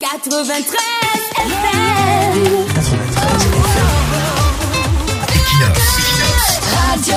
93 FM. 93 Radio.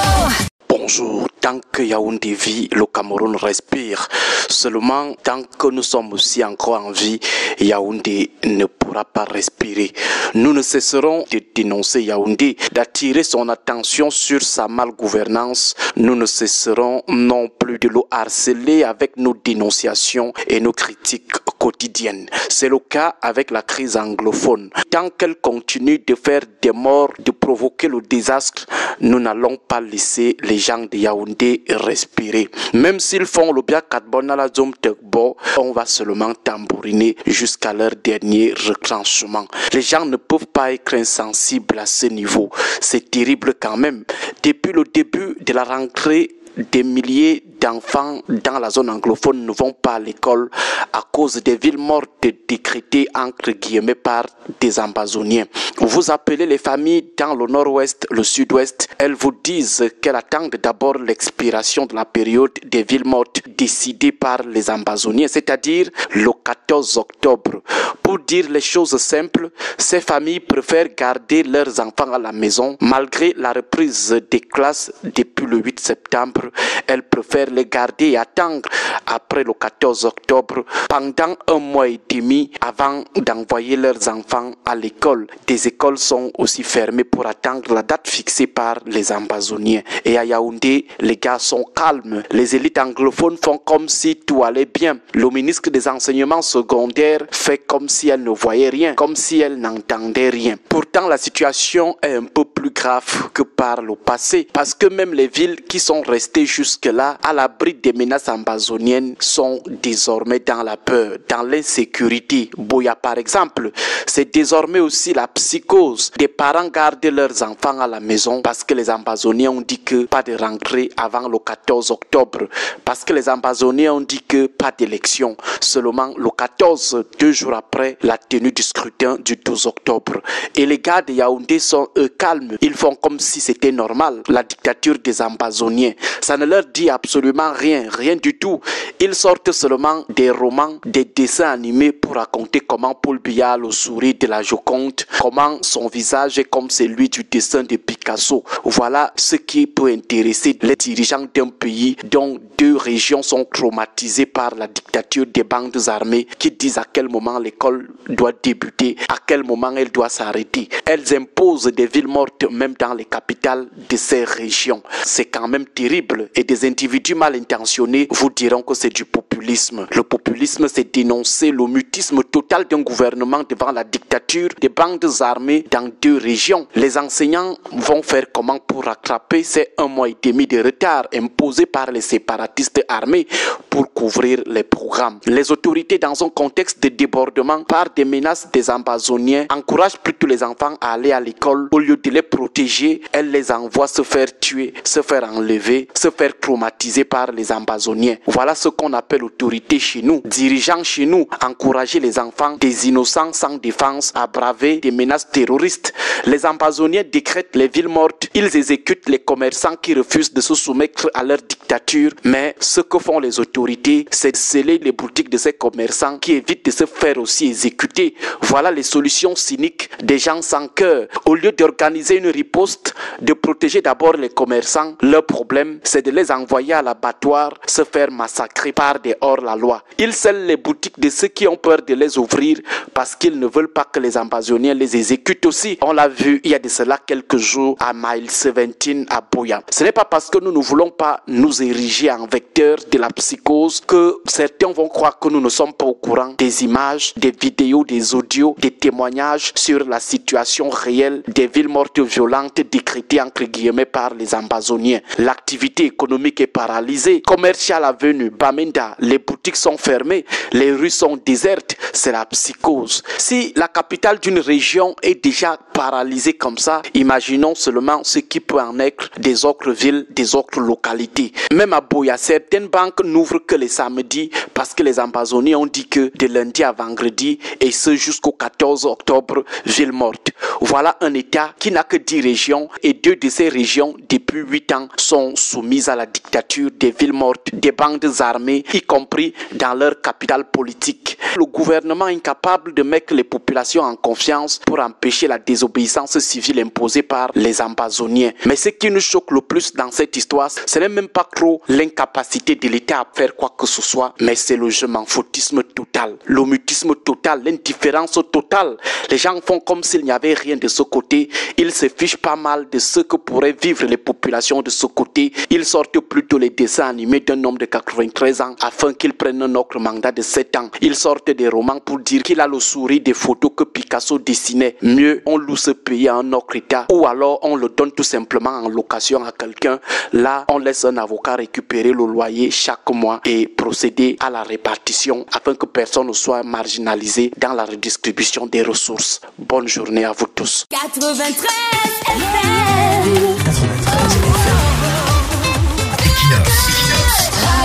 Bonjour, tant que Yaoundé vit, le Cameroun respire. Seulement, tant que nous sommes aussi encore en vie, Yaoundé ne pourra pas respirer. Nous ne cesserons de dénoncer Yaoundé, d'attirer son attention sur sa malgouvernance. Nous ne cesserons non plus de le harceler avec nos dénonciations et nos critiques quotidiennes. C'est le cas avec la crise anglophone. Tant qu'elle continue de faire des morts, de provoquer le désastre, nous n'allons pas laisser les gens de Yaoundé respirer. Même s'ils font le bien à la zone Tegbo, on va seulement tambouriner jusqu'à leur dernier retranchement. Les gens ne peuvent pas être insensibles à ce niveau. C'est terrible quand même. Depuis le début de la rentrée, des milliers d'enfants dans la zone anglophone ne vont pas à l'école à cause des villes mortes décrétées entre guillemets par des ambazoniens. Vous appelez les familles dans le nord-ouest, le sud-ouest, elles vous disent qu'elles attendent d'abord l'expiration de la période des villes mortes décidée par les ambazoniens, c'est-à-dire le 14 octobre. Pour dire les choses simples, ces familles préfèrent garder leurs enfants à la maison malgré la reprise des classes depuis le 8 septembre. Elles préfèrent les garder et attendre après le 14 octobre pendant un mois et demi avant d'envoyer leurs enfants à l'école. Des écoles sont aussi fermées pour attendre la date fixée par les ambazoniens. Et à Yaoundé, les gars sont calmes. Les élites anglophones font comme si tout allait bien. Le ministre des enseignements secondaires fait comme si elle ne voyait rien, comme si elle n'entendait rien. Pourtant, la situation est un peu plus grave que par le passé, parce que même les villes qui sont restées jusque-là à l'abri des menaces ambazoniennes sont désormais dans la peur, dans l'insécurité. Boya par exemple, c'est désormais aussi la psychose. Des parents gardent leurs enfants à la maison parce que les ambazoniens ont dit que pas de rentrée avant le 14 octobre, parce que les ambazoniens ont dit que pas d'élection, seulement le 14, 2 jours après la tenue du scrutin du 12 octobre. Et les gars de Yaoundé sont eux calmes, ils font comme si c'était normal, la dictature des ambazoniens. Ça ne leur dit absolument rien, rien du tout. Ils sortent seulement des romans, des dessins animés pour raconter comment Paul Biya a le sourire de la Joconde, comment son visage est comme celui du dessin de Picasso. Voilà ce qui peut intéresser les dirigeants d'un pays dont 2 régions sont traumatisées par la dictature des bandes armées qui disent à quel moment l'école doit débuter, à quel moment elle doit s'arrêter. Elles imposent des villes mortes même dans les capitales de ces régions. C'est quand même terrible et des individus mal intentionnés vous diront que c'est du populisme. Le populisme, c'est dénoncer le mutisme total d'un gouvernement devant la dictature des bandes armées dans 2 régions. Les enseignants vont faire comment pour rattraper ces 1 mois et demi de retard imposés par les séparatistes armés pour couvrir les programmes. Les autorités, dans un contexte de débordement par des menaces des ambazoniens, encouragent plutôt les enfants à aller à l'école. Au lieu de les protéger, elles les envoient se faire tuer, se faire enlever, se faire traumatiser par les ambazoniens. Voilà ce qu'on appelle autorité chez nous. Dirigeants chez nous, encourager les enfants, des innocents sans défense, à braver des menaces terroristes. Les ambazoniens décrètent les villes mortes. Ils exécutent les commerçants qui refusent de se soumettre à leur dictature. Mais ce que font les autorités, c'est de sceller les boutiques de ces commerçants qui évitent de se faire aussi exécuter. Voilà les solutions cyniques des gens sans cœur. Au lieu d'organiser une riposte, de protéger d'abord les commerçants, leur problème, c'est de les envoyer à l'abattoir, se faire massacrer par des hors-la-loi. Ils scellent les boutiques de ceux qui ont peur de les ouvrir parce qu'ils ne veulent pas que les ambazoniens les exécutent aussi. On l'a vu il y a de cela quelques jours à Mile 17 à Boya. Ce n'est pas parce que nous ne voulons pas nous ériger en vecteur de la psychose que certains vont croire que nous ne sommes pas au courant des images, des vidéos, des audios, des témoignages sur la situation réelle des villes mortes violentes décrétées entre guillemets par les ambazoniens. L'activité économique est paralysée, commerciale à venue, Bamenda, les boutiques sont fermées, les rues sont désertes, c'est la psychose. Si la capitale d'une région est déjà paralysée comme ça, imaginons seulement ce qui peut en être des autres villes, des autres localités. Même à Boya, certaines banques n'ouvrent que les samedis parce que les ambazoniens ont dit que de lundi à vendredi et ce jusqu'au 14 octobre, ville morte. Voilà un État qui n'a que 10 régions et 2 de ces régions, depuis 8 ans, sont soumises à la dictature des villes mortes, des bandes armées, y compris dans leur capitale politique. Le gouvernement incapable de mettre les populations en confiance pour empêcher la désobéissance civile imposée par les Amazoniens. Mais ce qui nous choque le plus dans cette histoire, ce n'est même pas trop l'incapacité de l'État à faire quoi que ce soit, mais c'est le je m'en foutisme total, le mutisme total, l'indifférence totale. Les gens font comme s'il n'y avait rien de ce côté. Ils se fichent pas mal de ce que pourraient vivre les populations de ce côté. Ils sortent plutôt les dessins animés d'un homme de 93 ans afin qu'il prenne un autre mandat de 7 ans. Ils sortent des romans pour dire qu'il a le sourire des photos que Picasso dessinait. Mieux, on loue ce pays à un autre État ou alors on le donne tout simplement en location à quelqu'un. Là, on laisse un avocat récupérer le loyer chaque mois et procéder à la répartition afin que personne ne soit marginalisé dans la redistribution des ressources. Bonne journée à vous tous. 93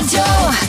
FM.